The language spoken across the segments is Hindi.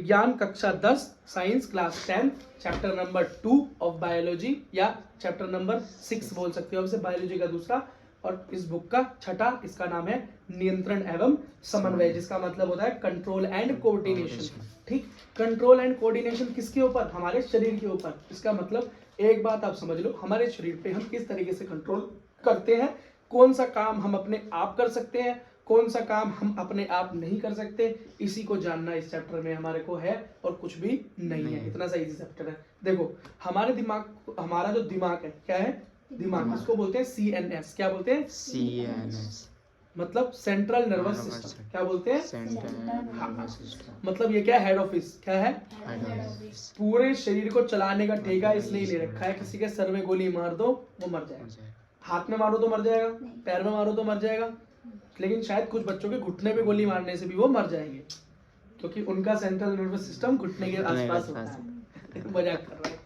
विज्ञान कक्षा 10 science class 10 chapter number 2 of biology या चैप्टर नंबर 6 बोल सकते हो, बायोलॉजी का दूसरा और इस बुक का छठा। इसका नाम है नियंत्रण एवं समन्वय, जिसका मतलब होता है कंट्रोल एंड कोऑर्डिनेशन। ठीक, कंट्रोल एंड कोऑर्डिनेशन किसके ऊपर? हमारे शरीर के ऊपर। इसका मतलब एक बात आप समझ लो, हमारे शरीर पे हम किस तरीके से कंट्रोल करते हैं, कौन सा काम हम अपने आप कर सकते हैं, कौन सा काम हम अपने आप नहीं कर सकते, इसी को जानना इस चैप्टर में हमारे को है और कुछ भी नहीं है। इतना सा इजी चैप्टर है। देखो हमारे दिमाग, हमारा जो दिमाग है क्या है? दिमाग। इसको बोलते हैं CNS। क्या बोलते हैं? CNS मतलब सेंट्रल नर्वस सिस्टम। क्या बोलते हैं? Central nervous system. मतलब ये क्या है? Head office. क्या है? Head office. पूरे शरीर को चलाने का ठेका इसलिए ले रखा है। किसी के सर में गोली मार दो वो मर जाएगा, हाथ में मारो तो मर जाएगा, पैर में मारो तो मर जाएगा, लेकिन शायद कुछ बच्चों के घुटने पे गोली मारने से भी वो मर जाएंगे, क्योंकि उनका सेंट्रल नर्वस सिस्टम घुटने के आसपास होता है। मजाक कर रहा है,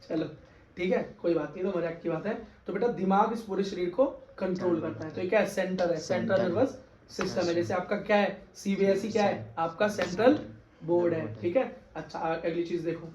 चलो ठीक है, कोई बात नहीं, तो मजाक की बात है। तो बेटा दिमाग इस पूरे शरीर को कंट्रोल करता है। तो ये क्या है? सेंटर है, सेंट्रल नर्वस सिस्टम है। जैसे आपका क्या है? CBSE क्या है? आपका सेंट्रल बोर्ड है। ठीक है, अच्छा अगली चीज देखो,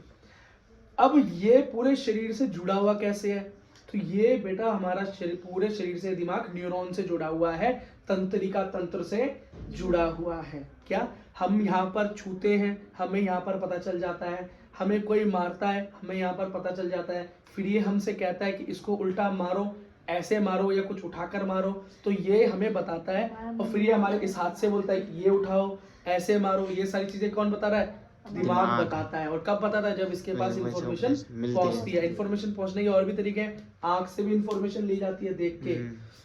अब ये पूरे शरीर से जुड़ा हुआ कैसे है? तो ये बेटा हमारा शरीर, पूरे शरीर से दिमाग न्यूरॉन से जुड़ा हुआ है, तंत्रिका तंत्र से जुड़ा हुआ है। क्या हम यहाँ पर छूते हैं, हमें यहाँ पर पता चल जाता है, हमें कोई मारता है, हमें यहाँ पर पता चल जाता है, फिर ये हमसे कहता है कि इसको उल्टा मारो, ऐसे मारो या कुछ उठाकर मारो, तो ये हमें बताता है। और फिर ये हमारे इस हाथ से बोलता है कि ये उठाओ, ऐसे मारो। ये सारी चीजें कौन बता रहा है? दिमाग बताता है। और कब बताता है? जब इसके पास इंफॉर्मेशन पहुंचती है। इंफॉर्मेशन पहुंचने के और भी तरीके हैं, आंख से भी इंफॉर्मेशन ली जाती है, देख के,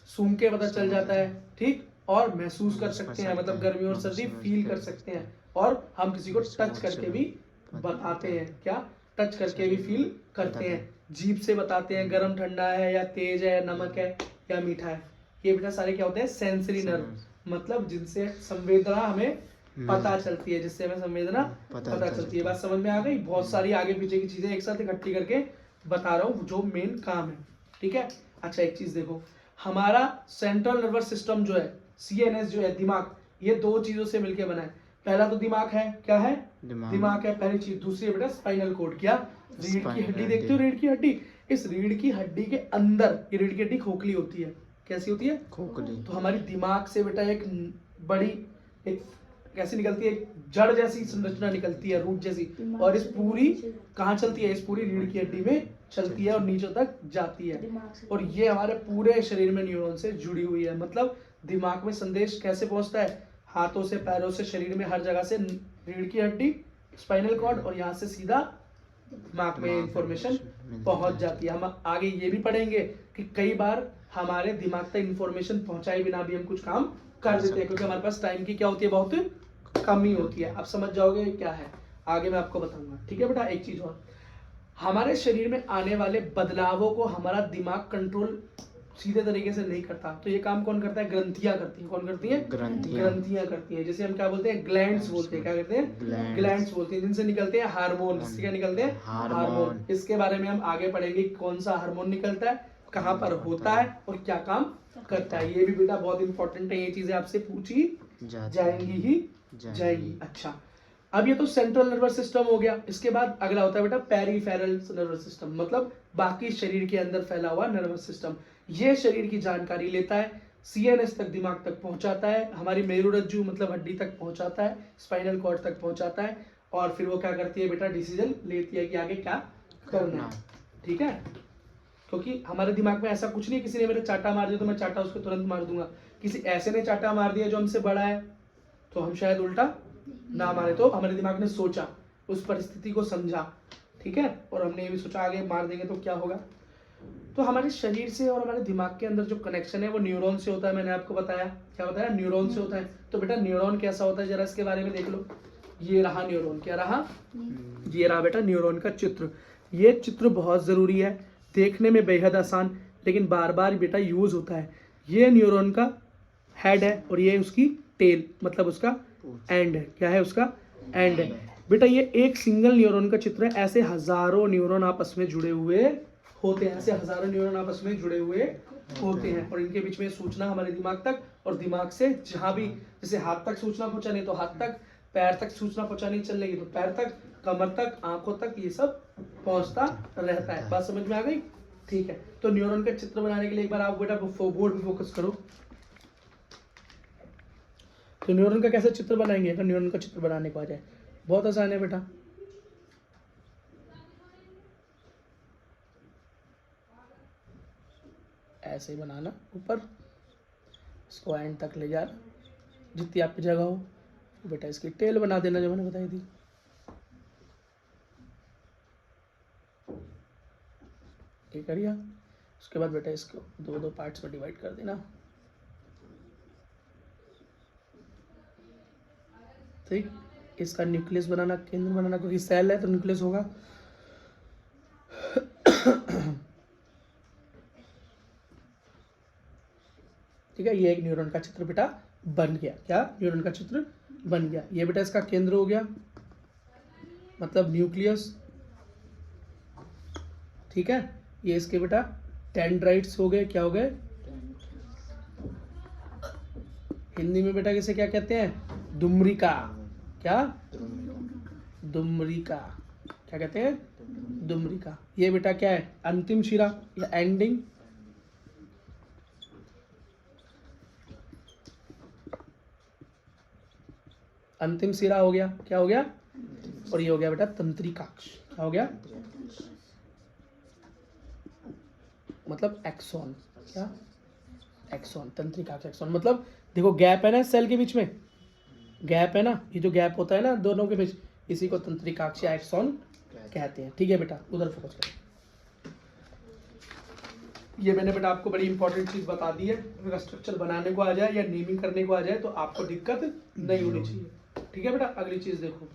सूंघ के पता चल जाता है, ठीक, और महसूस कर सकते हैं, मतलब गर्मी और सर्दी फील कर सकते हैं, और हम किसी को टच करके भी बताते हैं। क्या? टच करके भी फील करते हैं, जीभ से बताते हैं गर्म ठंडा है या तेज है, नमक है या मीठा है। ये बेटा सारे क्या होते हैं? सेंसरी नर्व, मतलब जिनसे संवेदना हमें पता चलती है, जिससे हमें संवेदना पता चलती है। बात समझ में आ गई? बहुत सारी आगे पीछे की चीजें एक साथ इकट्ठी करके बता रहा हूँ जो मेन काम है। ठीक है, अच्छा एक चीज देखो, हमारा सेंट्रल नर्वस सिस्टम जो है, CNS जो है दिमाग, ये दो चीजों से मिलकर बना है। पहला तो दिमाग है, क्या है? दिमाग है पहली चीज। दूसरी है बेटा स्पाइनल कोड। क्या? रीढ़ की हड्डी। देखते हो रीढ़ की हड्डी? इस रीढ़ की हड्डी के अंदर, ये रीढ़ की हड्डी खोखली होती है। कैसी होती है? खोखली। तो हमारी दिमाग से बेटा एक बड़ी, एक कैसी निकलती है? जड़ जैसी संरचना निकलती है, रूट जैसी, और इस पूरी कहाँ चलती है? इस पूरी रीढ़ की हड्डी में चलती है और नीचे तक जाती है। और ये हमारे पूरे शरीर में न्यूरॉन से जुड़ी हुई है। मतलब दिमाग में संदेश कैसे पहुंचता है? हाथों से, पैरों से, शरीर में हर जगह से रीढ़ की हड्डी, स्पाइनल कॉर्ड, और यहाँ से सीधा दिमाग में इंफॉर्मेशन पहुंच जाती है। हम आगे ये भी पढ़ेंगे कि कई बार हमारे दिमाग तक इंफॉर्मेशन पहुंचाए बिना भी हम कुछ काम कर देते हैं, क्योंकि हमारे पास टाइम की क्या होती है? बहुत कमी होती है। आप समझ जाओगे क्या है, आगे मैं आपको बताऊंगा। ठीक है बेटा, एक चीज और, हमारे शरीर में आने वाले बदलावों को हमारा दिमाग कंट्रोल सीधे तरीके से नहीं करता। तो ये काम कौन करता है? ग्रंथियां करती हैं। कौन करती हैं? ग्रंथियां करती हैं। जैसे हम क्या बोलते हैं? ग्लैंड्स बोलते हैं। क्या कहते हैं? ग्लैंड्स बोलते हैं, जिनसे निकलते हैं हार्मोन। जिससे क्या निकलते हैं? हार्मोन। इसके बारे में हम आगे पढ़ेंगे, कौन सा हार्मोन निकलता है, कहाँ पर होता है और क्या काम करता है। ये भी बेटा बहुत इंपॉर्टेंट है, ये चीजें आपसे पूछी जाएंगी ही जाएंगी। अच्छा, अब ये तो सेंट्रल नर्वस सिस्टम हो गया। इसके बाद अगला होता है बेटा पेरिफेरल नर्वस सिस्टम, मतलब बाकी शरीर के अंदर फैला हुआ नर्वस सिस्टम। ये शरीर की जानकारी लेता है, CNS तक, दिमाग तक पहुंचाता है, हमारी मेरुरज्जु मतलब हड्डी तक पहुंचाता है, स्पाइनल कॉर्ड तक पहुंचाता है, और फिर वो क्या करती है बेटा? डिसीजन लेती है कि आगे क्या करना है। ठीक है, क्योंकि हमारे दिमाग में ऐसा कुछ नहीं, किसी ने मेरे चाटा मार दिया तो मैं चाटा उसको तुरंत मार दूंगा। किसी ऐसे ने चाटा मार दिया जो हमसे बड़ा है तो हम शायद उल्टा ना मारे। तो हमारे दिमाग ने सोचा, उस परिस्थिति को समझा, ठीक है, और हमने ये भी सोचा आगे मार देंगे तो क्या होगा। तो हमारे शरीर से और हमारे दिमाग के अंदर जो कनेक्शन है वो न्यूरॉन से होता है। मैंने आपको बताया, क्या बताया? न्यूरॉन से होता है। तो बेटा न्यूरॉन कैसा होता है, जरा इसके बारे में देख लो। ये रहा न्यूरॉन। क्या रहा? ये रहा बेटा न्यूरॉन का चित्र। ये चित्र बहुत जरूरी है, देखने में बेहद आसान, लेकिन बार बार बेटा यूज होता है। ये न्यूरॉन का हेड है और ये उसकी टेल, मतलब उसका एंड है। क्या है? उसका एंड है। बेटा ये एक सिंगल न्यूरॉन का चित्र है। ऐसे हजारों न्यूरॉन आपस में जुड़े हुए होते हैं, ऐसे हजारों न्यूरॉन आपस में जुड़े हुए होते हैं, और इनके बीच में सूचना हमारे दिमाग तक, और दिमाग से जहां भी, जैसे हाथ तक सूचना पहुंचाने तो हाथ तक, पैर तक सूचना पहुंचानी चल रही है तो पैर तक, कमर तक, आंखों तक, ये सब पहुंचता रहता है। बात समझ में आ गई? ठीक है, तो न्यूरॉन का चित्र बनाने के लिए एक बार आप बेटा बोर्ड पे फोकस करो। तो न्यूरॉन का कैसे चित्र बनाएंगे? अगर न्यूरॉन का चित्र बनाने को आ जाए, बहुत आसान है बेटा। ऐसे ही बनाना, ऊपर इसको एंड तक ले जाना, जितनी आप पे जगह हो। बेटा इसकी टेल बना देना जो मैंने बताई थी। ये करिए। उसके बाद बेटा इसको दो दो पार्ट्स में डिवाइड कर देना। ठीक, इसका न्यूक्लियस बनाना, केंद्र बनाना, क्योंकि सेल है तो न्यूक्लियस होगा। ठीक है, ये एक न्यूरॉन का चित्र बेटा बन गया। क्या? न्यूरॉन का चित्र बन गया। ये बेटा इसका केंद्र हो गया, मतलब न्यूक्लियस। ठीक है, ये इसके बेटा डेंड्राइट्स हो गए। क्या हो गए? हिंदी में बेटा किसे क्या कहते हैं? दुम्रिका। क्या? दुम्रिका। क्या कहते हैं? दुम्रिका। ये बेटा क्या है? अंतिम शिरा या एंडिंग। अंतिम सिरा हो गया। क्या हो गया? और ये हो गया बेटा तंत्रिकाक्ष। क्या हो गया? मतलब एक्सॉन। क्या? एक्सॉन, तंत्रिकाक्ष, एक्सॉन। मतलब देखो गैप है ना सेल के बीच में, गैप है ना, ये जो गैप होता है ना दोनों के बीच, इसी को तंत्रिकाक्ष या एक्सॉन कहते हैं। ठीक है बेटा, उधर फोकस करें। ये मैंने बेटा आपको बड़ी इंपॉर्टेंट चीज बता दी है। अगर स्ट्रक्चर बनाने को आ जाए या नेमिंग करने को आ जाए तो आपको दिक्कत नहीं होनी चाहिए। ठीक है बेटा, अगली चीज देखो,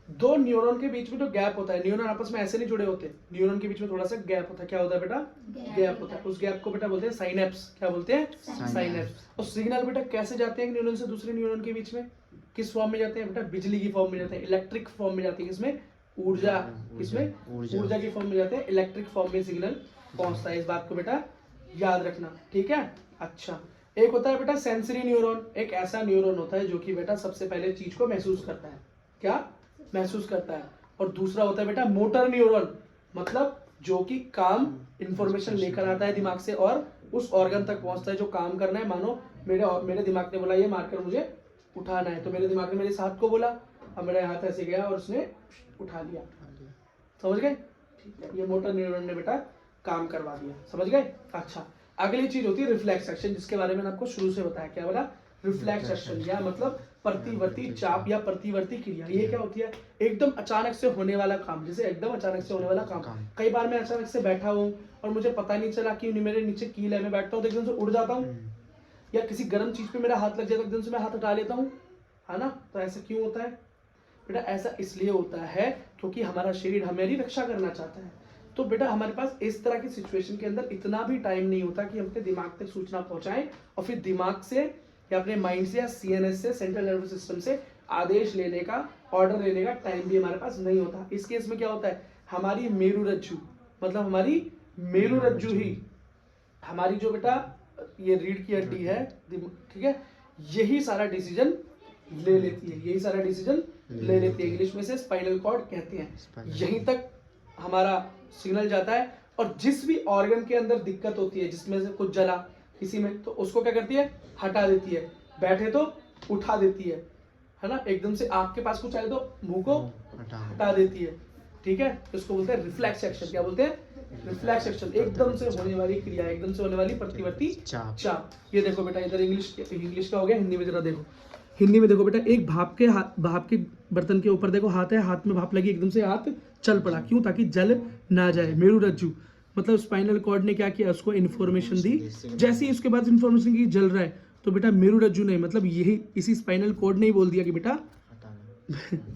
दो न्यूरॉन के बीच में जो गैप होता है, न्यूरॉन आपस में ऐसे नहीं जुड़े होते, न्यूरॉन के बीच में थोड़ा सा गैप होता है। क्या होता है बेटा? गैप होता है। उस गैप को बेटा बोलते हैं साइनेप्स। क्या बोलते हैं? साइनेप्स। और सिग्नल बेटा कैसे जाते हैं न्यूरॉन से दूसरे न्यूरॉन के बीच में? किस फॉर्म में जाते हैं बेटा? बिजली की फॉर्म में जाते हैं, इलेक्ट्रिक फॉर्म में जाते हैं। किसमें? ऊर्जा। किसमें? ऊर्जा की फॉर्म में जाते हैं, इलेक्ट्रिक फॉर्म में सिग्नल पहुंचता है। इस बात को बेटा याद रखना। ठीक है, अच्छा। एक होता है बेटा सेंसरी न्यूरॉन। एक ऐसा न्यूरॉन होता है जो कि बेटा सबसे पहले चीज को महसूस करता है। क्या? महसूस करता है। और दूसरा होता है बेटा मोटर न्यूरॉन, मतलब जो कि काम इंफॉर्मेशन लेकर आता है दिमाग से और उस ऑर्गन तक पहुंचता है जो काम करना है। मानो मेरे दिमाग ने बोला ये मार्कर मुझे उठाना है, तो मेरे दिमाग ने मेरे हाथ को बोला, अब मेरा हाथ ऐसे गया और उसने उठा लिया। समझ गए? ठीक है, ये मोटर न्यूरॉन ने बेटा काम करवा दिया। समझ गए? अच्छा, अगली चीज होती है रिफ्लेक्स एक्शन, जिसके बारे में आपको शुरू से बताया। क्या बोला? रिफ्लेक्स एक्शन, या मतलब प्रतिवर्ती चाप या प्रतिवर्ती क्रिया। ये क्या होती है? एकदम अचानक से होने वाला काम, जैसे एकदम अचानक से होने वाला काम। कई बार मैं अचानक से बैठा हूँ और मुझे पता नहीं चला कि मेरे नीचे कील है, मैं बैठता हूँ तो एकदम से उड़ जाता हूँ, या किसी गर्म चीज पे मेरा हाथ लग जाए तो एकदम से मैं हाथ हटा लेता हूँ, है ना? तो ऐसा क्यों होता है बेटा? ऐसा इसलिए होता है क्योंकि हमारा शरीर हमारी रक्षा करना चाहता है। तो बेटा हमारे पास इस तरह की सिचुएशन के अंदर इतना भी टाइम नहीं होता कि हम अपने दिमाग तक सूचना पहुंचाएं और फिर दिमाग से या अपने माइंड से या सीएनएस से, सेंट्रल नर्वस सिस्टम से आदेश लेने का, ऑर्डर लेने का टाइम भी हमारे पास नहीं होता। इस केस में क्या होता है? हमारी मेरुरज्जु, मतलब हमारी मेरुरज्जु ही हमारी जो बेटा ये रीढ़ की हड्डी है, ठीक है, यही सारा डिसीजन ले लेती है। यही सारा डिसीजन ले लेती है। इंग्लिश में से स्पाइनल कॉर्ड कहते हैं। यहीं तक हमारा सिग्नल जाता है और जिस भी ऑर्गन के अंदर दिक्कत होती है, जिसमें से कुछ जला किसी में, तो उसको क्या करती है? हटा देती है। बैठे तो उठा देती है ना? एकदम से आंख के पास कुछ आए तो मुंह को हटा देती है। ठीक है, इसको बोलते हैं रिफ्लेक्स एक्शन। क्या बोलते हैं? Reflex action. एकदम से होने वाली क्रिया, एकदम से होने वाली प्रतिवर्ती चाप। ये देखो बेटा, इधर इंग्लिश का हो गया, हिंदी में जरा देखो। हिंदी में देखो बेटा, एक भाप के बर्तन के ऊपर देखो हाथ है, हाथ में भाप लगी, एकदम से हाथ चल पड़ा। क्यों? ताकि जल ना जाए। मेरुरज्जु मतलब स्पाइनल कॉर्ड ने क्या किया? उसको इन्फॉर्मेशन दी। जैसे ही उसके बाद इन्फॉर्मेशन की जल रहा है तो बेटा मेरुरज्जु ने, मतलब यही इसी स्पाइनल कॉर्ड ने ही बोल दिया कि बेटा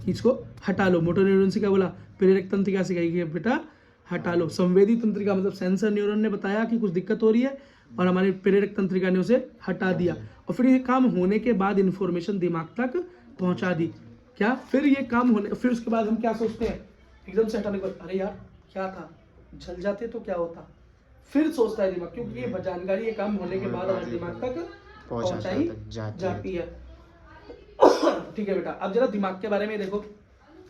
इसको हटा लो। मोटर न्यूरॉन से क्या बोला? प्रेरक तंत्रिका से कही कि बेटा हटा लो। संवेदी तंत्रिका मतलब सेंसर न्यूरॉन ने बताया कि कुछ दिक्कत हो रही है और हमारी प्रेरक तंत्रिका ने उसे हटा दिया। और फिर ये काम होने के बाद इन्फॉर्मेशन दिमाग तक पहुंचा दी। क्या? फिर ये काम होने, फिर उसके बाद हम क्या सोचते हैं? एकदम से हटाने के बाद अरे यार क्या था, जल जाते तो क्या होता? फिर सोचता है दिमाग, क्योंकि ये जानकारी ये काम होने के बाद हमारे दिमाग तक पहुंचाई जाती है। ठीक है बेटा, अब जरा दिमाग के बारे में देखो।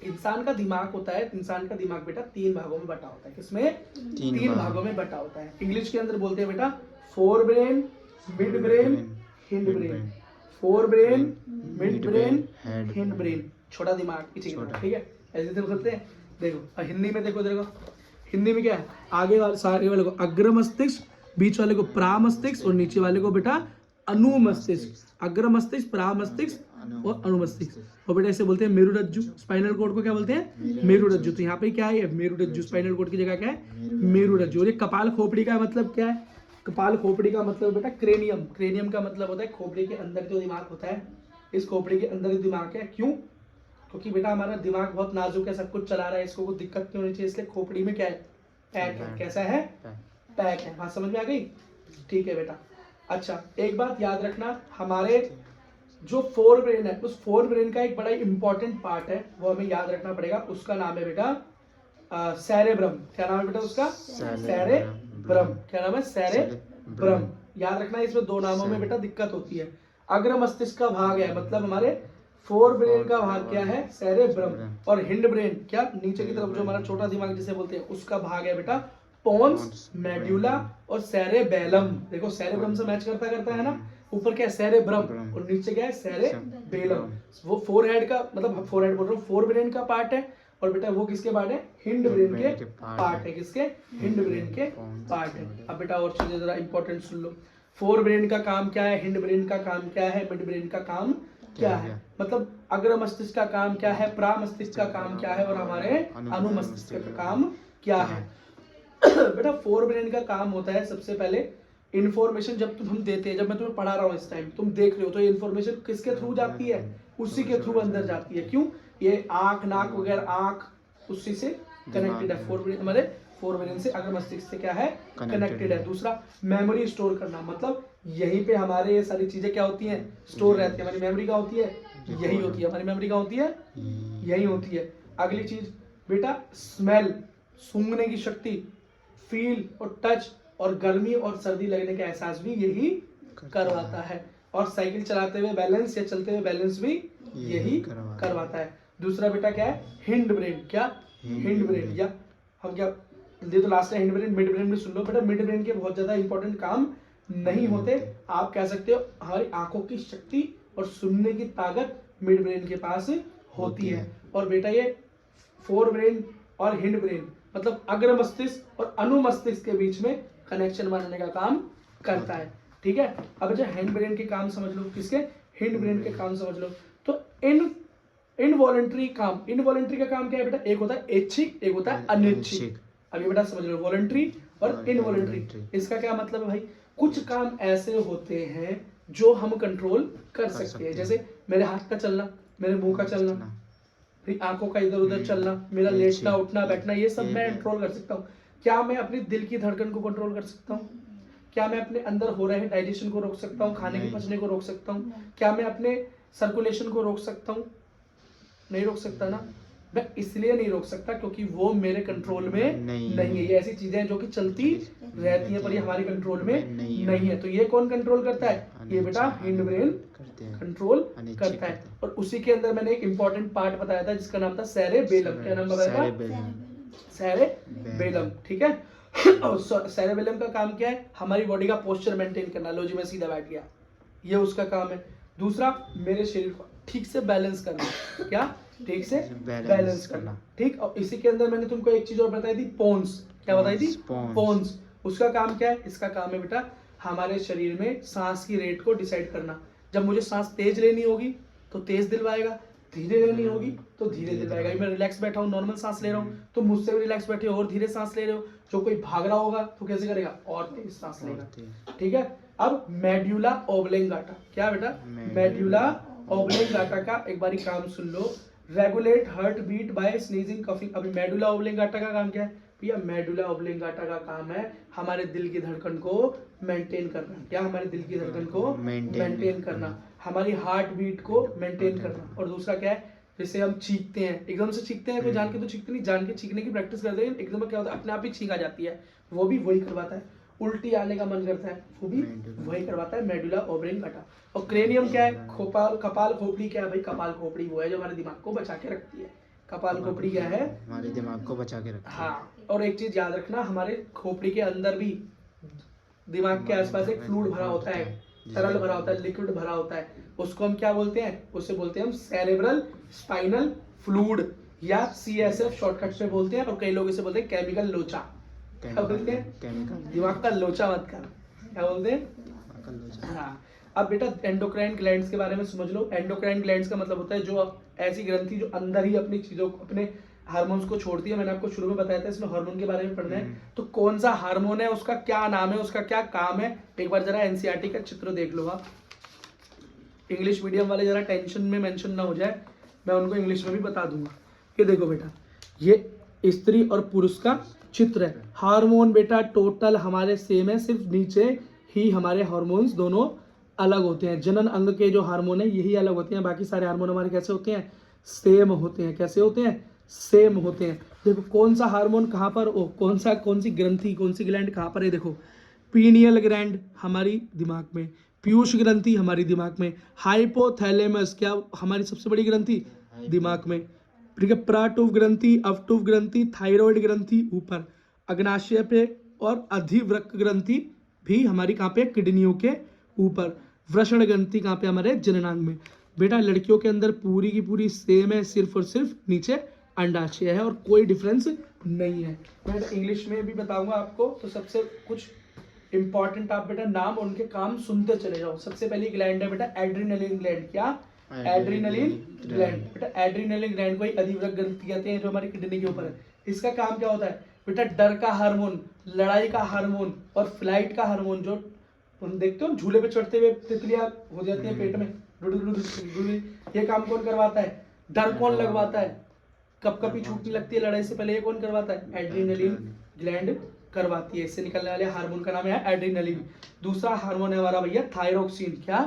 इंसान का दिमाग होता है, इंसान का दिमाग बेटा 3 भागों में बटा होता है। किसमें? 3 भागों में बटा होता है। इंग्लिश के अंदर बोलते हैं बेटा fore brain, mid brain, hind brain. Fore brain, mid brain, hind brain. छोटा दिमाग पीछे की तरफ, ठीक है, ऐसे तो करते हैं। देखो और हिंदी में देखो, हिंदी में क्या है? आगे वाले सारे वाले को अग्र मस्तिष्क, बीच वाले को प्रा मस्तिष्क और नीचे वाले को बेटा अनु मस्तिष्क। अग्र मस्तिष्क, प्रा मस्तिष्क और अनु मस्तिष्क। और बेटा इसे बोलते हैं मेरुरज्जु। स्पाइनल कोड को क्या बोलते हैं? मेरुरज्जु। तो यहाँ पे क्या है? मेरुरज्जु। स्पाइनल कोड की जगह क्या है? मेरुरज्जु। और ये कपाल खोपड़ी का मतलब क्या है? कपाल खोपड़ी का मतलब बेटा क्रेनियम। क्रेनियम का मतलब होता है खोपड़ी के अंदर जो दिमाग होता है, इस खोपड़ी के अंदर ही दिमाग है। क्यों? क्योंकि बेटा हमारा दिमाग बहुत नाजुक है, सब कुछ चला रहा है, इसको कोई दिक्कत नहीं होनी चाहिए, इसलिए खोपड़ी में क्या है? पैक है। कैसा है? पैक है। बात समझ में आ गई? ठीक है बेटा। अच्छा एक बात याद रखना, हमारे जो फोर ब्रेन है, उस फोर ब्रेन का एक बड़ा इंपॉर्टेंट पार्ट है, वो हमें याद रखना पड़ेगा। उसका नाम है बेटा सेरेब्रम। क्या नाम है बेटा उसका? सेरेब्रम। क्या नाम है? सेरेब्रम। याद रखना, इसमें 2 नामों में बेटा दिक्कत होती है। अग्र मस्तिष्क का भाग है, मतलब हमारे फोर ब्रेन का भाग क्या है? सेरेब्रम। और हिंड ब्रेन क्या? नीचे की तरफ जो हमारा छोटा दिमाग जिसे बोलते हैं, उसका भाग है बेटा पोन्स, मेड्यूला और सेरेबेलम। देखो सेरेब्रम से मैच करता है ना, ऊपर क्या है? सेरेब्रम और नीचे क्या है? सेरेबेलम। वो फोरहेड का मतलब फोरहेड बोल रहा हूँ, फोर ब्रेन का पार्ट है। और बेटा वो किसके पार्ट है? हिंड ब्रेन के पार्ट है। किसके? हिंड ब्रेन के पार्ट है। अब बेटा और चीजें जरा इंपॉर्टेंट सुन लो। फोर ब्रेन का काम क्या है? हिंड ब्रेन का काम क्या है? मिड ब्रेन का काम क्या है? मतलब अग्र मस्तिष्क का काम क्या है? प्रा मस्तिष्क का काम क्या है? और हमारे अनु मस्तिष्क का काम क्या है? बेटा फोर ब्रेन का काम होता है सबसे पहले इन्फॉर्मेशन जब तुम हम देते हैं, जब मैं तुम्हें पढ़ा रहा हूँ इस टाइम तुम देख रहे हो, तो ये इन्फॉर्मेशन किसके थ्रू जाती है? उसी के थ्रू अंदर जाती है। क्यों? ये आंख, नाक वगैरह, आंख उसी से कनेक्टेड है। फोर ब्रेन हमारे फोर ब्रेन से अग्र मस्तिष्क से क्या है? कनेक्टेड है। दूसरा मेमोरी स्टोर करना, मतलब यहीं पे हमारे ये सारी चीजें क्या होती हैं? स्टोर रहती है। हमारी मेमोरी क्या होती है? यही होती है। हमारी मेमोरी क्या होती है? यही होती है। अगली चीज बेटा स्मेल, सूंघने की शक्ति, फील और टच, और गर्मी और सर्दी लगने का एहसास भी यही करवाता है। और साइकिल चलाते हुए बैलेंस या चलते हुए बैलेंस भी यही करवाता है। दूसरा बेटा क्या है? Hind brain. क्या? Hind brain. या हम क्या ये तो लास्ट है हिंड ब्रेन। मिड ब्रेन भी सुन लो बेटा, मिड ब्रेन के बहुत ज्यादा इंपॉर्टेंट काम नहीं होते। आप कह सकते हो हमारी आंखों की शक्ति और सुनने की ताकत मिड ब्रेन के पास होती है। और बेटा ये फोर ब्रेन और हिंड ब्रेन मतलब अग्र मस्तिष्क और अनु मस्तिष्क के बीच में कनेक्शन बनाने का काम करता है। ठीक है, अब जो हिंड ब्रेन के काम समझ लो, किसके? हिंड ब्रेन के काम समझ लो। तो इनवॉलंटरी काम, इनवॉलंटरी का काम क्या है बेटा? एक होता है ऐच्छिक, एक होता है अनैच्छिक। अभी बेटा समझ लो, वॉलंटरी और इनवॉलंटरी। इसका क्या मतलब है भाई? कुछ काम ऐसे होते हैं जो हम कंट्रोल कर सकते हैं, जैसे मेरे हाथ का चलना, मेरे मुंह का चलना, फिर आंखों का इधर उधर चलना, मेरा लेटना उठना बैठना, ये सब मैं कंट्रोल कर सकता हूँ। क्या मैं अपनी दिल की धड़कन को कंट्रोल कर सकता हूँ? क्या मैं अपने अंदर हो रहे डाइजेशन को रोक सकता हूँ? खाने के पचने को रोक सकता हूँ? क्या मैं अपने सर्कुलेशन को रोक सकता हूँ? नहीं रोक सकता ना। मैं इसलिए नहीं रोक सकता क्योंकि वो मेरे कंट्रोल में नहीं है। ये ऐसी चीजें जो कि चलती रहती हैं पर ये हमारे कंट्रोल में नहीं है। तो ये कौन कंट्रोल करता है? ये बेटा हिंड ब्रेन कंट्रोल करता है। और उसी के अंदर मैंने एक इंपॉर्टेंट पार्ट बताया था जिसका नाम था सेरेबेलम। क्या नाम बताया था? सेरेबेलम। ठीक है। और सेरेबेलम का काम क्या है? हमारी बॉडी का पोस्चर मेंटेन करना। लो जी मैं सीधा बैठ गया, ये उसका काम है। दूसरा मेरे शरीर को ठीक से बैलेंस करना। क्या? ठीक से बैलेंस करना। ठीक। और इसी के अंदर मैंने तुमको एक चीज और बताई थी, पोन्स। क्या बताई थी? पोन्स। उसका काम क्या है? इसका काम है बेटा हमारे शरीर में सांस की रेट को डिसाइड करना। जब मुझे सांस तेज लेनी होगी तो तेज दिलवाएगा, धीरे लेनी होगी तो धीरे दिलवाएगा। मैं रिलैक्स बैठा हूँ, नॉर्मल सांस ले रहा हूँ, तो मुझसे भी रिलैक्स बैठे हो और धीरे सांस ले रहे हो। जो कोई भाग रहा होगा तो कैसे करेगा? और तेज सांस लेगा। ठीक है। अब मेड्यूला ओब्लेंगाटा। क्या बेटा? मेड्यूला ओब्लेंगाटा का एक बारी काम सुन लो। Regulate heart beat by sneezing coughing. अभी मेडुला ओब्लेंगाटा का काम क्या है भैया? मेडुला ओब्लेंगाटा का काम है हमारे दिल की धड़कन को मेंटेन करना। क्या? हमारे दिल की धड़कन को मेंटेन करना, हमारी हार्ट बीट को मेंटेन करना। और दूसरा क्या है? जैसे हम चीखते हैं, एकदम से चीखते हैं, कोई जान के तो चीखते नहीं, जान के चीखने की प्रैक्टिस करते हैं, एकदम क्या होता है अपने आप ही छींक आ जाती है, वो भी वही करवाता है। उल्टी आने का मन करता है, वो भी Medulla. वही करवाता है मेडुला ऑब्लिंगेटा। और क्रेनियम क्या है? कपाल खोपड़ी क्या है भाई? कपाल खोपड़ी वो है जो हमारे दिमाग को बचा के रखती है। कपाल खोपड़ी क्या है? हमारे दिमाग को बचा के रखती है। हाँ, और एक चीज याद रखना, हमारे खोपड़ी के अंदर भी दिमाग के आसपास एक फ्लूइड भरा होता है, तरल भरा होता है, लिक्विड भरा होता है, उसको हम क्या बोलते हैं? उसे बोलते हैं हम सेरेब्रल स्पाइनल फ्लूइड या CSF शॉर्टकट से बोलते हैं। और कई लोग इसे बोलते हैं केमिकल लोचा। क्या बोलते हैं? केमिकल दिमाग का लोचा मत कर, क्या बोलते हैं? हाँ। अब बेटा एंडोक्राइन ग्लैंड्स के बारे में समझ लो। एंडोक्राइन ग्लैंड्स का मतलब होता है जो ऐसी ग्रंथि जो अंदर ही अपनी चीजों को, अपने हार्मोन्स को छोड़ती है। मैंने आपको शुरू में बताया था, इसमें हार्मोन के बारे में पढ़ना है। तो कौन सा हार्मोन है, उसका क्या नाम है, उसका क्या काम है, एक बार जरा NCERT का चित्र देख लो आप। इंग्लिश मीडियम वाले जरा टेंशन में मेंशन ना हो जाए, मैं उनको इंग्लिश में भी बता दूंगा। ये देखो बेटा, ये स्त्री और पुरुष का चित्र है। हार्मोन बेटा टोटल हमारे सेम है, सिर्फ नीचे ही हमारे हार्मोन्स दोनों अलग होते हैं। जनन अंग के जो हार्मोन है यही अलग होते हैं, बाकी सारे हार्मोन हमारे कैसे होते हैं? सेम होते हैं। कैसे होते हैं? सेम होते हैं। देखो कौन सा हार्मोन कहाँ पर, कौन सी ग्रंथि, कौन सी ग्लैंड कहाँ पर है? देखो पीनियल ग्लैंड हमारी दिमाग में, पीयूष ग्रंथि हमारी दिमाग में, हाइपोथैलेमस क्या हमारी सबसे बड़ी ग्रंथि? दिमाग में। ठीक है, प्राटुव ग्रंथि, अवटुव ग्रंथि, थायराइड ग्रंथि ऊपर, अग्नाशय पे, और अधिवृक्क ग्रंथि भी हमारी कहाँ पे? किडनियों के ऊपर। वृषण ग्रंथि कहाँ पे? हमारे जननांग में। बेटा लड़कियों के अंदर पूरी की पूरी सेम है, सिर्फ और सिर्फ नीचे अंडाशय है और कोई डिफरेंस नहीं है। मैं इंग्लिश में भी बताऊंगा आपको, तो सबसे कुछ इंपॉर्टेंट आप बेटा नाम और उनके काम सुनते चले जाओ। सबसे पहली ग्लैंड है बेटा एड्रिनलिन ग्लैंड। क्या? Adrenaline gland. बेटा एड्रिनलिन ग्लैंड को ही अधिवृक्क ग्रंथि कहते हैं, जो हमारी किडनी के ऊपर है। इसका काम क्या होता है बेटा? डर का हार्मोन, लड़ाई का हार्मोन और फ्लाइट का हार्मोन, जो तुम देखते हो झूले पे चढ़ते हुए तितलियां हो जाती है पेट में, ये काम कौन करवाता है? डर कौन लगवाता है? कपकपी छूटने लगती है लड़ाई से पहले, ये कौन करवाता है? एड्रिनलिन ग्लैंड करवाती है। इससे निकलने वाले हार्मोन का नाम है एड्रिनलिन। दूसरा हार्मोन है हमारा भैया थायरोक्सिन। क्या?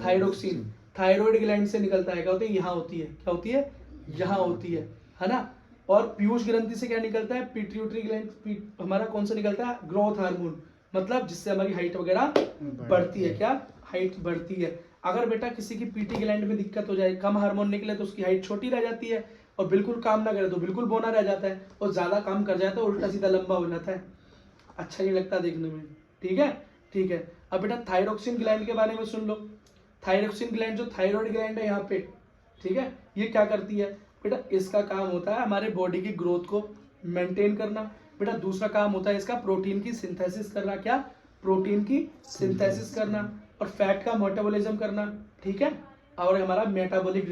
थायरोक्सिन। थायराइड ग्लैंड से निकलता है। क्या होती है? यहाँ होती है। क्या होती है? यहाँ होती है ना। और पीयूष ग्रंथि से क्या निकलता है? पिट्यूटरी ग्लैंड हमारा कौन सा निकलता है? ग्रोथ हार्मोन, मतलब जिससे हमारी हाइट वगैरह बढ़ती है। क्या? हाइट बढ़ती है। अगर बेटा किसी की पीटी ग्लैंड में दिक्कत हो जाए, कम हार्मोन निकले तो उसकी हाइट छोटी रह जाती है, और बिल्कुल काम ना करे तो बिल्कुल बौना रह जाता है, और ज्यादा काम कर जाए तो उल्टा सीधा लंबा हो जाता है, अच्छा नहीं लगता देखने में। ठीक है, ठीक है। अब बेटा थायरोक्सिन ग्लैंड के बारे में सुन लो। थायरोक्सिन ग्लैंड जो थायराइड ग्लैंड है यहाँ पे, ठीक है, ये क्या करती है बेटा? इसका काम होता है हमारे बॉडी की ग्रोथ को मेंटेन करना। बेटा दूसरा काम होता है इसका प्रोटीन की सिंथेसिस करना। क्या? प्रोटीन की सिंथेसिस करना, और फैट का मेटाबॉलिज्म करना। ठीक है, और हमारा मेटाबॉलिक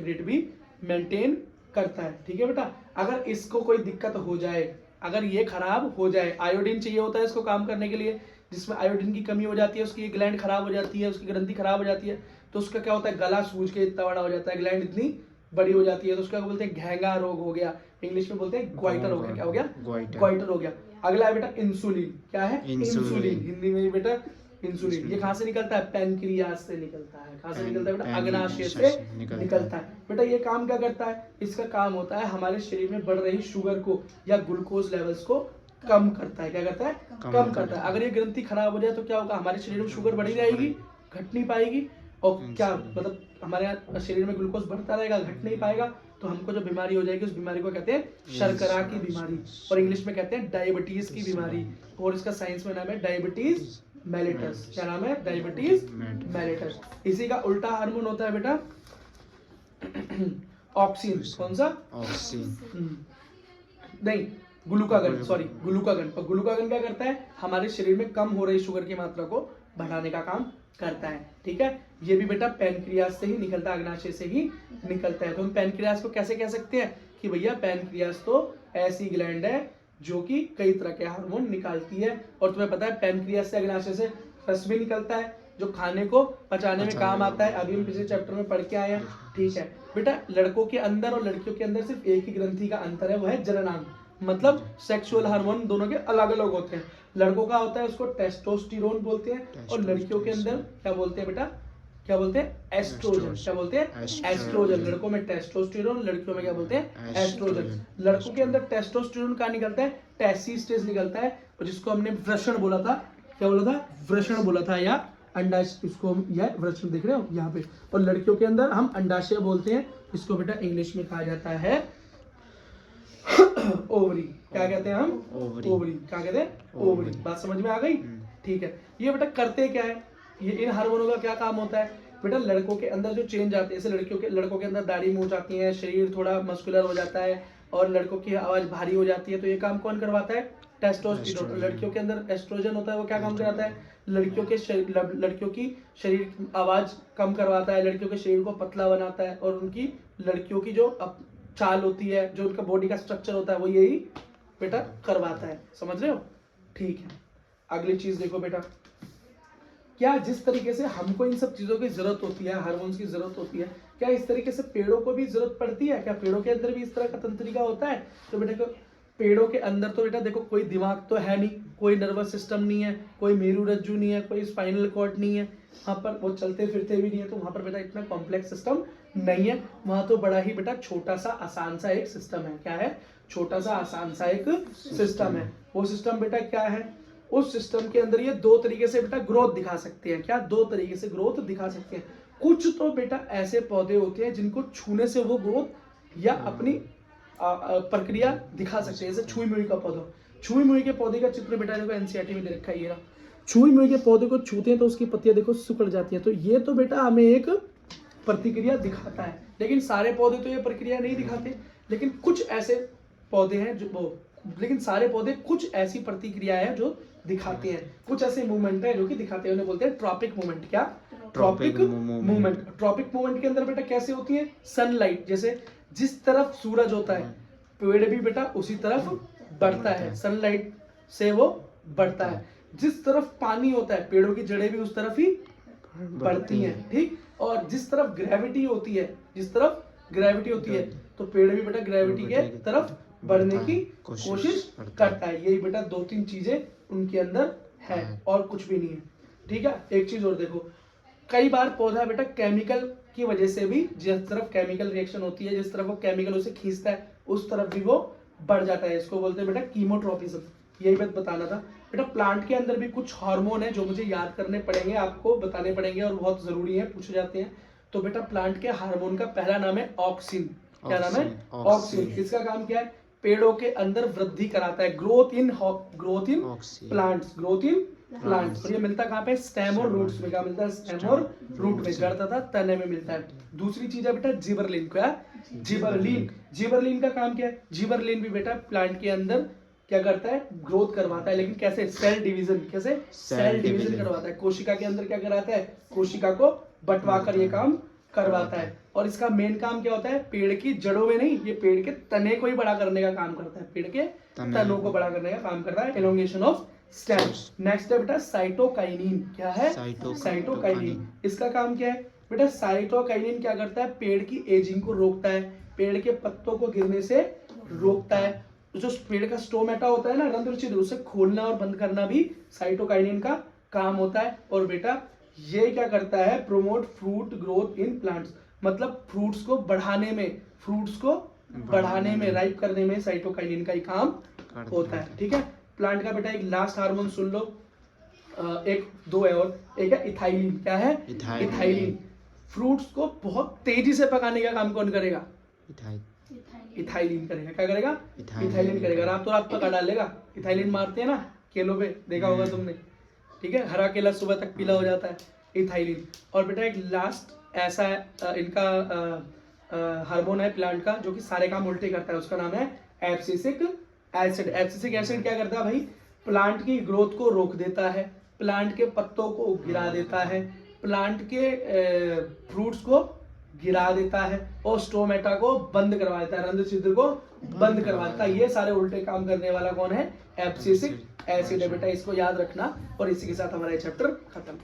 रेट भी मेंटेन करता है। ठीक है बेटा, अगर इसको कोई दिक्कत हो जाए, अगर ये खराब हो जाए, आयोडीन चाहिए होता है इसको काम करने के लिए, जिसमें आयोडीन की कमी हो जाती है, उसकी ग्लैंड खराब हो जाती है, उसकी ग्रंथि खराब हो जाती है, तो उसका क्या होता है? गला सूज के इतना बड़ा हो जाता है, ग्लैंड इतनी बड़ी हो जाती है, तो उसका बोलते हैं घेंगा रोग हो गया, इंग्लिश में बोलते हैं ग्वाइटर हो गया। क्या हो गया? ग्वाइटर हो गया। अगला है बेटा इंसुलिन। क्या है? इंसुलिन, हिंदी में बेटा इंसुलिन। ये कहाँ से निकलता है? पैनक्रियाज से निकलता है। कहाँ से निकलता है बेटा? अग्नाशय से निकलता है। बेटा ये काम क्या करता है? इसका काम होता है हमारे शरीर में बढ़ रही शुगर को या ग्लूकोज लेवल्स को कम करता है। क्या करता है? कम करता है। अगर ये ग्रंथि खराब हो जाए तो क्या होगा? हमारे शरीर में शुगर बढ़ी रहेगी, घट नहीं पाएगी, और क्या मतलब हमारे शरीर में ग्लूकोज बढ़ता रहेगा, घट नहीं पाएगा, तो हमको जो बीमारी हो जाएगी उस बीमारी को कहते हैं शर्करा की बीमारी, और इंग्लिश में कहते हैं डायबिटीज की बीमारी, और इसका साइंस में नाम है डायबिटीज मेलिटस। क्या नाम है? Diabetes mellitus. इसी का उल्टा हार्मोन होता है बेटा ऑक्सीन। कौन सा? ऑक्सीन नहीं, ग्लूकागन, सॉरी ग्लूकागन। और ग्लूकागन क्या करता है? हमारे शरीर में कम हो रही शुगर की मात्रा को बढ़ाने का काम करता है। ठीक है, ये भी बेटा पैनक्रियाज से ही निकलता है, अग्नाशय से ही निकलता है। तो हम पैनक्रियाज को कैसे कह सकते हैं कि भैया पैनक्रियाज तो ऐसी ग्लैंड है जो कि कई तरह के हार्मोन निकालती है, और तुम्हें पता है पैनक्रियाज से, अग्नाशय से रस भी निकलता है जो खाने को पचाने में काम आता है। अभी हम पिछले चैप्टर में पढ़ के आए हैं। ठीक है बेटा, लड़कों के अंदर और लड़कियों के अंदर सिर्फ एक ही ग्रंथि का अंतर है, वो है जननांग, मतलब सेक्सुअल हार्मोन दोनों के अलग अलग होते हैं। लड़कों का होता है उसको टेस्टोस्टेरोन बोलते हैं, और लड़कियों के अंदर क्या बोलते हैं बेटा? क्या बोलते हैं एस्ट्रोजन। क्या बोलते हैं एस्ट्रोजन। लड़कों में टेस्टोस्टेरोन, लड़कियों में क्या बोलते हैं एस्ट्रोजन। लड़कों के अंदर टेस्टोस्टेरोन कहाँ निकलता है, टेस्टिस निकलता है, और जिसको हमने वृषण बोला था, क्या बोला था, वृषण बोला था, या अंडाशय, इसको हम यह वृषण देख रहे हो यहाँ पे। और लड़कियों के अंदर हम अंडाशय बोलते हैं, इसको बेटा इंग्लिश में कहा जाता है ओवरी। क्या कहते हैं हम, ओवरी। क्या कहते हैं, ओवरी। बात समझ में आ गई, ठीक है। ये बेटा करते क्या है, ये इन हार्मोनों का क्या काम होता है बेटा, लड़कों के अंदर जो चेंज आते हैं, जैसे लड़कों के अंदर दाढ़ी मूंछ आती है, शरीर थोड़ा मस्कुलर हो जाता है, और लड़कों की आवाज भारी हो जाती है, तो ये काम कौन करवाता है, टेस्टोस्टेरोन। लड़कियों के अंदर एस्ट्रोजन होता है, वो क्या काम कराता है, लड़कियों की शरीर आवाज कम करवाता है, लड़कियों के शरीर को पतला बनाता है, और उनकी लड़कियों की जो चाल होती है, जो उनका बॉडी का स्ट्रक्चर होता है, वो यही बेटा करवाता है। समझ रहे हो, ठीक है। अगली चीज देखो बेटा, क्या जिस तरीके से हमको इन सब चीजों की जरूरत होती है, हार्मोन्स की जरूरत होती है, क्या इस तरीके से पेड़ों को भी जरूरत पड़ती है, क्या पेड़ों के अंदर भी इस तरह का तंत्रिका होता है। तो बेटा पेड़ों के अंदर तो बेटा देखो कोई दिमाग तो है नहीं, कोई नर्वस सिस्टम नहीं है, कोई मेरुरज्जु नहीं है, कोई स्पाइनल कॉर्ड नहीं है, वहाँ पर वो चलते फिरते भी नहीं है, तो वहाँ पर बेटा इतना कॉम्प्लेक्स सिस्टम नहीं है। वहाँ तो बड़ा ही बेटा छोटा सा आसान सा एक सिस्टम है। क्या है, छोटा सा आसान सा एक सिस्टम है। वो सिस्टम बेटा क्या है, उस सिस्टम के अंदर ये दो तरीके से बेटा ग्रोथ दिखा सकते हैं। क्या, दो तरीके से ग्रोथ दिखा सकते हैं। कुछ तो बेटा ऐसे पौधे होते हैं जिनको छूने से वो ग्रोथ या अपनी प्रक्रिया दिखा सकते हैं, जैसे छुई मुई का पौधा। छुई मुई के पौधे का चित्र बेटा देखो एनसीईआरटी में दे रखा है। ये छुई मुई के पौधे को छूते हैं तो उसकी पत्तियां देखो सिकुड़ जाती हैं, तो ये तो बेटा हमें एक प्रतिक्रिया दिखाता है। लेकिन सारे पौधे तो ये प्रक्रिया नहीं दिखाते, लेकिन कुछ ऐसे पौधे हैं जो लेकिन सारे पौधे कुछ ऐसी प्रतिक्रिया है जो दिखाते हैं, कुछ ऐसे मूवमेंट है जो कि दिखाते हैं, उन्हें बोलते हैं ट्रॉपिक मूवमेंट। क्या, ट्रॉपिक मूवमेंट। ट्रॉपिक मूवमेंट के अंदर बेटा कैसे होती है, सनलाइट, जैसे जिस तरफ सूरज होता है पेड़ भी बेटा उसी तरफ बढ़ता है, सनलाइट से वो बढ़ता है। जिस तरफ पानी होता है पेड़ों की जड़ें भी उस तरफ ही बढ़ती हैं, ठीक। और जिस तरफ ग्रेविटी होती है, जिस तरफ ग्रेविटी होती है, तो पेड़ भी बेटा ग्रेविटी के तरफ बढ़ने की कोशिश करता है। यही बेटा दो तीन चीजें उनके अंदर है, और कुछ भी नहीं है, ठीक है। एक चीज और देखो, कई बार पौधा बेटा केमिकल की वजह से भी, जिस तरफ केमिकल रिएक्शन होती है, जिस तरफ वो केमिकल उसे खींचता है, उस तरफ भी वो बढ़ जाता है। इसको बोलते हैं बेटा कीमोट्रोपिज्म। यही बात बताना था बेटा। प्लांट के अंदर भी कुछ हार्मोन है जो मुझे याद करने पड़ेंगे, आपको बताने पड़ेंगे, और बहुत जरूरी है, पूछे जाते हैं। तो बेटा प्लांट के हार्मोन का पहला नाम है ऑक्सिन। क्या नाम है, ऑक्सिन। इसका काम क्या है, पेड़ों के अंदर वृद्धि कराता है, growth in plants, growth in plants. और ये मिलता कहाँ पे, स्टेम और रूट्स में। क्या मिलता है, स्टेम और रूट में, जड़ तथा तने में मिलता है। दूसरी चीज है बेटा जिबरलिन। क्या, जिबरलिन। जिबरलिन का काम क्या है, जिबरलिन भी बेटा प्लांट के अंदर क्या करता है, ग्रोथ करवाता है। लेकिन कैसे, सेल डिवीजन। कैसे, सेल डिवीजन करवाता है। कोशिका के अंदर क्या कराता है, कोशिका को बंटवा कर ये काम करवाता है। और इसका मेन काम क्या होता है, पेड़ की जड़ों में नहीं, ये पेड़ के तने को ही बड़ा करने का काम करता है, पेड़ के तनों को बड़ा करने का काम करता है, एलोंगेशन ऑफ स्टेम्स। नेक्स्ट है बेटा साइटोकाइनिन। क्या है, साइटोकाइनिन। इसका काम क्या है बेटा, साइटोकाइनिन क्या करता है, पेड़ की एजिंग को रोकता है, पेड़ के पत्तों को गिरने से रोकता है। जो पेड़ का स्टोमेटा होता है ना, रंध्र छिद्र, उसे खोलना और बंद करना भी साइटोकाइनिन का काम होता है। और बेटा ये क्या करता है, promote fruit growth in plants, मतलब फ्रूट्स को बढ़ाने में, राइप करने में साइटोकाइनिन का ही काम होता है, ठीक है। प्लांट का बेटा एक लास्ट हार्मोन सुन लो, एक दो है और, एक है इथाइलिन। क्या है, इथाइलिन। फ्रूट्स को बहुत तेजी से पकाने का काम कौन करेगा, इथाइलिन करेगा। क्या करेगा, इथाइलिन करेगा। रात तो रात पका डालेगा। इथाइलिन मारते हैं ना केलों पे, देखा होगा तुमने, ठीक है। हरा केला सुबह तक पीला हो जाता है, इथाइलिन। और बेटा एक लास्ट ऐसा इनका हार्मोन है प्लांट का जो कि सारे काम उल्टे करता है, उसका नाम है एब्सिसिक एसिड। एब्सिसिक एसिड क्या करता है भाई, प्लांट की ग्रोथ को रोक देता है, प्लांट के पत्तों को गिरा देता है, प्लांट के फ्रूट्स को गिरा देता है, और स्टोमेटा को बंद करवा देता है, रंध्र छिद्र को बंद करवा देता है। ये सारे उल्टे काम करने वाला कौन है, एब्सिसिक एसिड है बेटा। इसको याद रखना, और इसी के साथ हमारा ये चैप्टर खत्म।